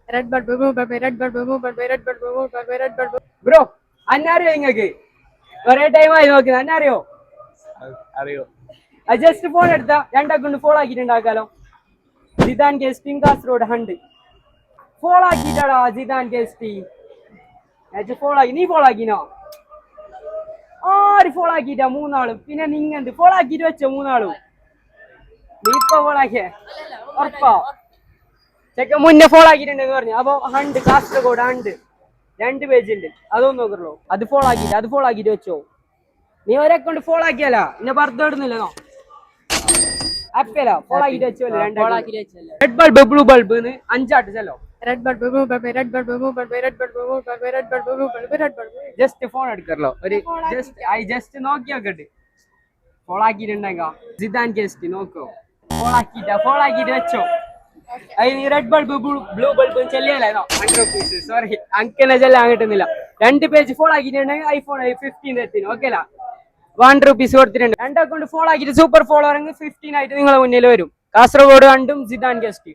Red Bull, boom, boom, red Bull, boom, boom, red Bull, boom, boom, red Bull. Bro അന്നറിയോ നിങ്ങക്ക് കൊറേ ടൈമായി നോക്കി അന്നറിയോ അറിയോ ജസ്റ്റ് ഫോൺ എടുത്താ രണ്ടക്കൗണ്ട് ഫോളോ ആക്കിയിട്ടുണ്ടാക്കാലോ ജിദാൻ ഗെസ്റ്റിൻ കാസർഗോഡ് ഹണ്ട് ഫോളോ ആക്കിട്ടാടാ ജിദാൻ ഗെസ്റ്റി ഫോളോ ആക്കി നീ ഫോളോ ആക്കിനോ ആര് ഫോളോ ആക്കിട്ടാ മൂന്നാളും പിന്നെ നിങ്ങന്ത് ഫോളോ ആക്കിട്ട് വെച്ചോ മൂന്നാളും നീ ഇപ്പൊ ഫോളോ ആക്കിയേ ഉറപ്പാ ചെക്ക മുന്നേ ഫോളോ ആക്കിയിട്ടുണ്ടെന്ന് പറഞ്ഞു അപ്പൊ ഹണ്ട് കാസർഗോഡ് ഹണ്ട് 2 പേജ് ഉണ്ട് അതൊന്നും നോക്കണല്ലോ അത് ഫോളോ ആക്കിട്ട് വെച്ചോ നീ ഒരു അക്കൗണ്ട് ഫോളോ ആക്കിയല്ല പിന്നെ ബർത്ത് ഇടുന്നില്ലോ അപ്പല്ല ഫോളോ ആക്കിട്ട് വെച്ചോ റെഡ് ബൾബ് ബ്ലൂ ബൾബ് 5 ആട്ട് ചെല്ലോ Red Bull, boom, boom, red Bull, boom, boom, red Bull, boom, boom, red Bull, boom, boom, red Bull. Just phone എടുക്കറല്ലോ ഒരു ജസ്റ്റ് നോക്കി നോക്കട്ടെ ഫോളോ ആക്കിയിട്ടുണ്ടെങ്ക ജിദാൻ ഗെസ്റ്റ് നോക്കോ follow ആക്കിട്ട് വെച്ചോ അതിന് റെഡ് ബൾബ് ബ്ലൂ ബൾബ് ചെല്ലിയല്ലോ 100 rupees സോറി അങ്കിനെ ചെല്ലാൻ കിട്ടുന്നില്ല 2 പേജ് ഫോളോ ആക്കിയിട്ടുണ്ടെങ്കിൽ ഐഫോൺ 15 എത്തിന് ഓക്കെ 1 rupees കൊടുത്തിട്ടുണ്ട് 2 അക്കൗണ്ട് ഫോളോ ആക്കിയിട്ട് സൂപ്പർ ഫോളോ 15 ആയിട്ട് നിങ്ങളെ മുന്നിൽ വരും കാസർഗോഡ് കണ്ടും ജിദാൻ ഗെസ്റ്റ്